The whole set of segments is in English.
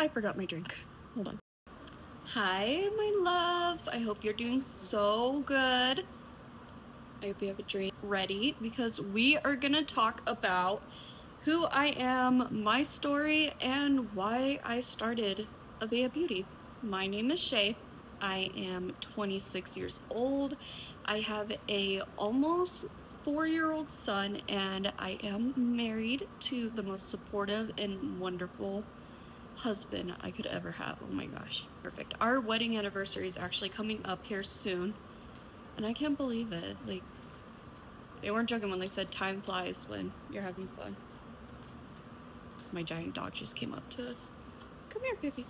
I forgot my drink. Hold on. Hi, my loves. I hope you're doing so good. I hope you have a drink ready because we are gonna talk about who I am, my story, and why I started Avaia Beauty. My name is Shai. I am 26 years old. I have a almost 4-year-old son, and I am married to the most supportive and wonderful husband I could ever have. Oh my gosh, perfect. Our wedding anniversary is actually coming up here soon, and I can't believe it. Like, they weren't joking when they said time flies when you're having fun. My giant dog just came up to us. Come here, baby.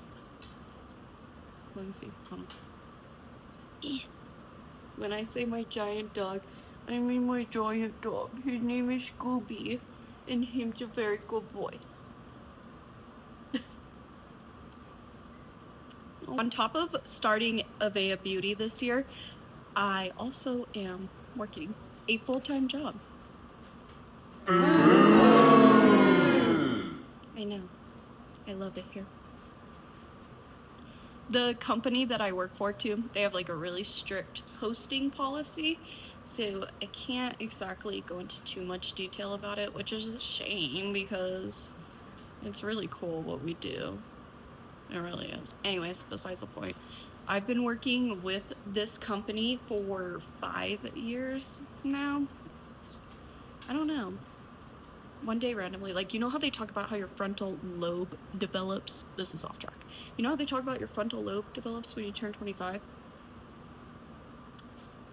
Let me see. Hold on. When I say my giant dog, I mean my giant dog. His name is Scooby, and he's a very good boy. On top of starting Avaia Beauty this year, I also am working a full-time job. I know. I love it here. The company that I work for too, they have like a really strict posting policy, so I can't exactly go into too much detail about it, which is a shame because it's really cool what we do. It really is. Anyways, besides the point, I've been working with this company for 5 years now. I don't know. One day randomly, like, you know how they talk about how your frontal lobe develops? This is off track. You know how they talk about your frontal lobe develops when you turn 25?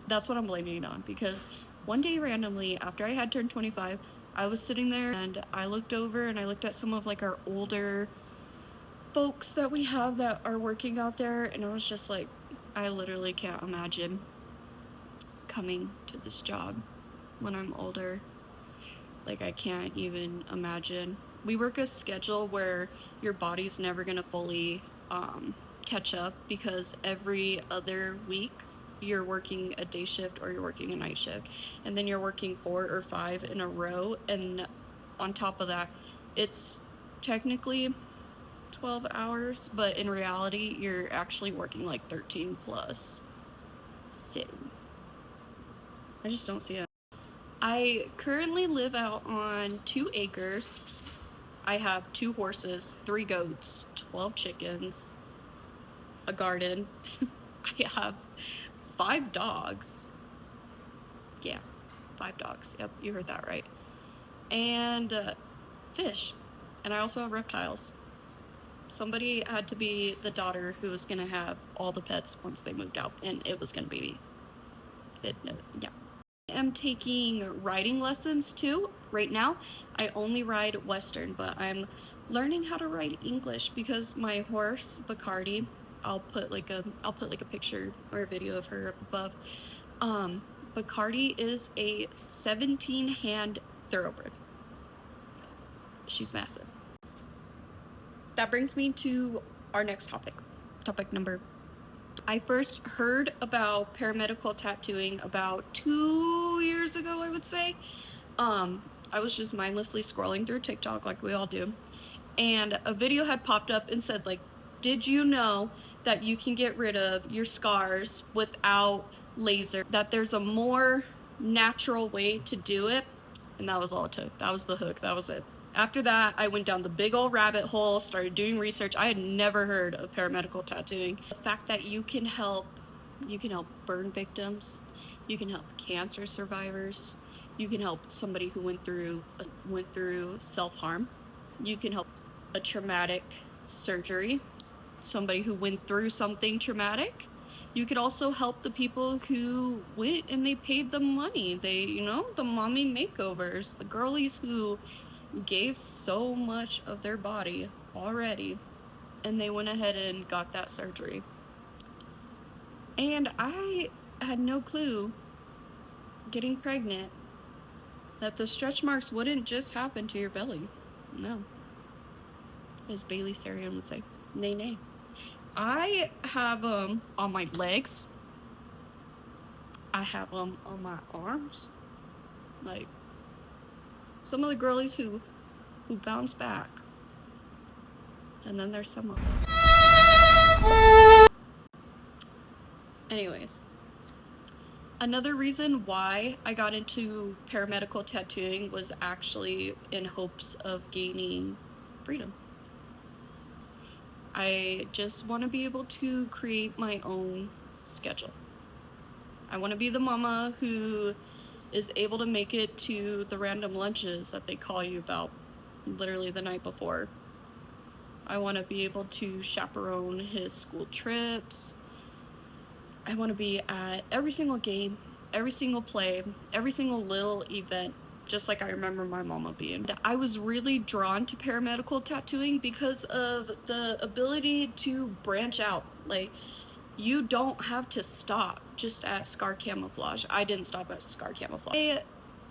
That's what I'm blaming it on, because one day randomly, after I had turned 25, I was sitting there and I looked over and I looked at some of like our older folks that we have that are working out there, and I was just like, I literally can't imagine coming to this job when I'm older. Like, I can't even imagine. We work a schedule where your body's never gonna fully catch up, because every other week you're working a day shift or you're working a night shift, and then you're working 4 or 5 in a row, and on top of that, it's technically 12 hours, but in reality you're actually working like 13 plus. So I just don't see it. I currently live out on 2 acres. I have 2 horses, 3 goats, 12 chickens, a garden. I have 5 dogs. Yeah, 5 dogs. Yep, you heard that right. And fish. And I also have reptiles. Somebody had to be the daughter who was gonna have all the pets once they moved out, and it was gonna be me. Yeah. I am taking riding lessons too. Right now, I only ride Western, but I'm learning how to ride English because my horse, Bacardi, I'll put like a picture or a video of her up above. Bacardi is a 17-hand thoroughbred. She's massive. That brings me to our next topic. Topic number. I first heard about paramedical tattooing about 2 years ago, I would say. I was just mindlessly scrolling through TikTok like we all do, and a video had popped up and said, like, did you know that you can get rid of your scars without laser? That there's a more natural way to do it? And that was all it took. That was the hook. That was it. After that, I went down the big old rabbit hole, started doing research. I had never heard of paramedical tattooing. The fact that you can help burn victims, you can help cancer survivors, you can help somebody who went through self-harm, you can help a traumatic surgery, somebody who went through something traumatic. You could also help the people who went and they paid the money. They, the mommy makeovers, the girlies who gave so much of their body already, and they went ahead and got that surgery. And I had no clue, getting pregnant, that the stretch marks wouldn't just happen to your belly. No. As Bailey Sarian would say, nay, nay. I have them on my legs. I have them on my arms. Like, some of the girlies who bounce back. And then there's some of us. Anyways, another reason why I got into paramedical tattooing was actually in hopes of gaining freedom. I just want to be able to create my own schedule. I want to be the mama who is able to make it to the random lunches that they call you about literally the night before. I want to be able to chaperone his school trips. I want to be at every single game, every single play, every single little event, just like I remember my mama being. I was really drawn to paramedical tattooing because of the ability to branch out. Like, you don't have to stop just at scar camouflage. I didn't stop at scar camouflage. I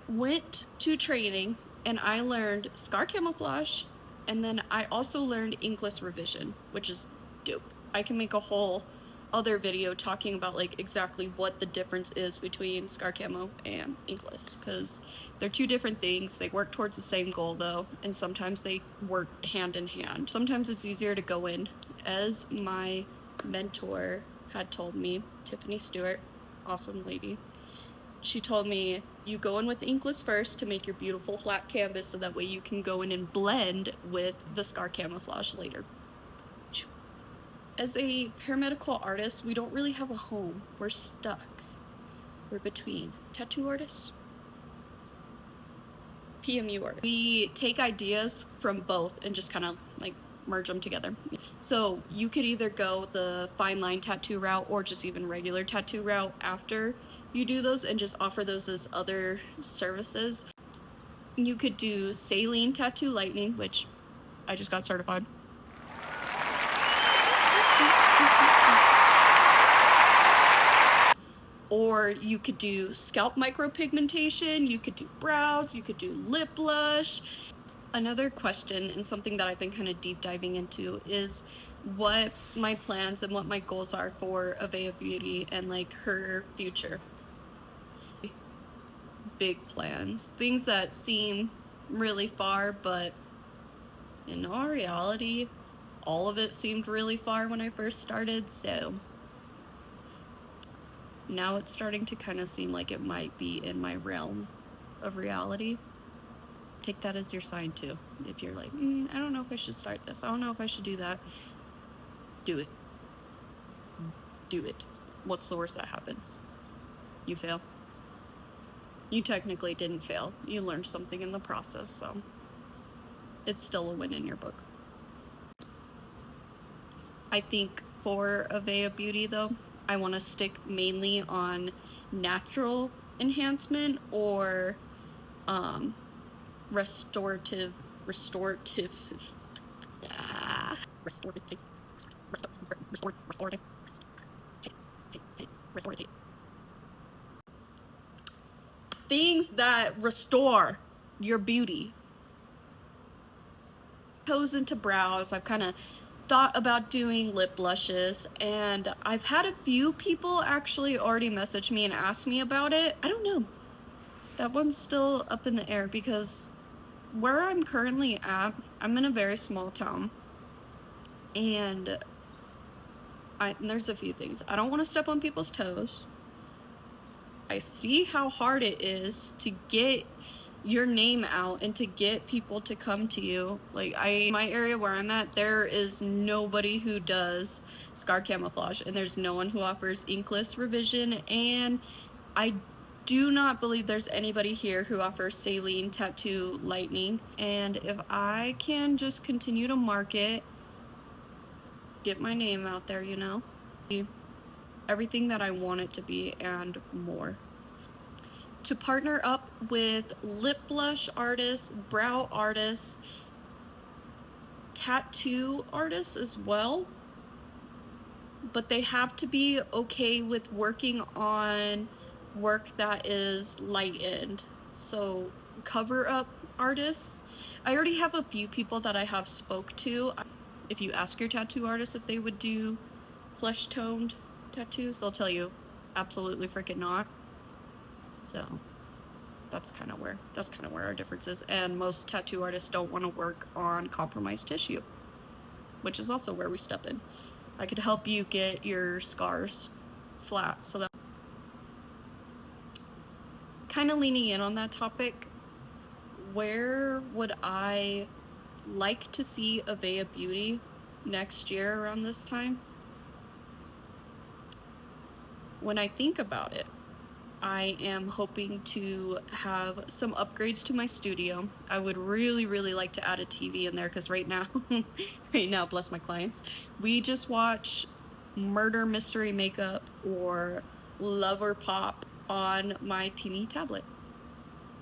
went to training and I learned scar camouflage, and then I also learned inkless revision, which is dope. I can make a whole other video talking about like exactly what the difference is between scar camo and inkless, because they're two different things. They work towards the same goal though, and sometimes they work hand in hand. Sometimes it's easier to go in, as my mentor had told me, Tiffany Stewart, awesome lady. She told me, you go in with inkless first to make your beautiful flat canvas so that way you can go in and blend with the scar camouflage later. As a paramedical artist, we don't really have a home. We're stuck. We're between tattoo artists, PMU artists. We take ideas from both and just kind of like merge them together. So you could either go the fine line tattoo route or just even regular tattoo route after you do those and just offer those as other services. You could do saline tattoo lightning, which I just got certified. Or you could do scalp micropigmentation, you could do brows, you could do lip blush. Another question, and something that I've been kind of deep diving into, is what my plans and what my goals are for Avaia Beauty and like her future. Big plans, things that seem really far, but in all reality, all of it seemed really far when I first started, so now it's starting to kind of seem like it might be in my realm of reality. Take that as your sign too. If you're like, I don't know if I should start this, I don't know if I should do that, do it. Do it. What's the worst that happens? You fail. You technically didn't fail. You learned something in the process, so it's still a win in your book. I think for Avaia Beauty though, I want to stick mainly on natural enhancement or restorative things that restore your beauty. Goes into brows. I've kind of thought about doing lip blushes, and I've had a few people actually already message me and ask me about it. I don't know. That one's still up in the air because where I'm currently at, I'm in a very small town, and there's a few things. I don't want to step on people's toes. I see how hard it is to get your name out and to get people to come to you. Like, my area where I'm at, there is nobody who does scar camouflage, and there's no one who offers inkless revision, and I do not believe there's anybody here who offers saline tattoo lightning. And if I can just continue to market, get my name out there, you know, everything that I want it to be and more. To partner up with lip blush artists, brow artists, tattoo artists as well, but they have to be okay with working on work that is lightened. So cover up artists, I already have a few people that I have spoke to. If you ask your tattoo artist if they would do flesh toned tattoos, they'll tell you absolutely freaking not. So that's kind of where our difference is. And most tattoo artists don't want to work on compromised tissue, which is also where we step in. I could help you get your scars flat. So that kind of leaning in on that topic, where would I like to see Avaia Beauty next year around this time? When I think about it, I am hoping to have some upgrades to my studio. I would really like to add a TV in there, because right now, bless my clients, we just watch murder mystery makeup or Love or Pop on my teeny tablet.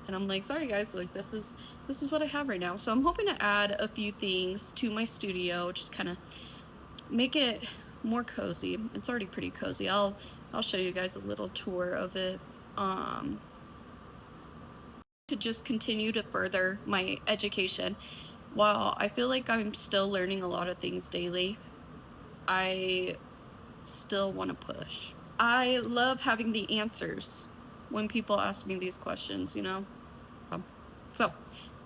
And I'm like, sorry guys, like this is what I have right now. So I'm hoping to add a few things to my studio, just kind of make it more cozy. It's already pretty cozy. I'll show you guys a little tour of it. To just continue to further my education. While I feel like I'm still learning a lot of things daily, I still want to push. I love having the answers when people ask me these questions, you know? So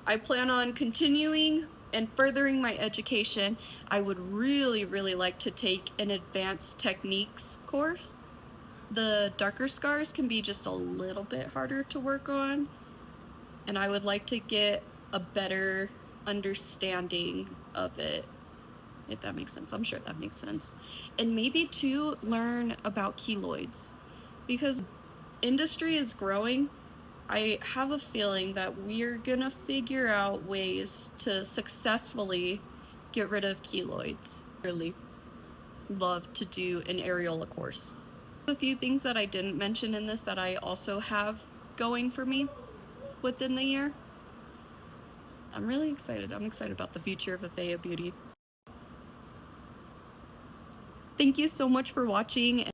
I plan on continuing and furthering my education. I would really like to take an advanced techniques course. The darker scars can be just a little bit harder to work on, and I would like to get a better understanding of it, if that makes sense. I'm sure that makes sense. And maybe to learn about keloids, because industry is growing. I have a feeling that we're gonna figure out ways to successfully get rid of keloids. Really love to do an areola course. A few things that I didn't mention in this that I also have going for me within the year. I'm really excited. I'm excited about the future of Avaia Beauty. Thank you so much for watching.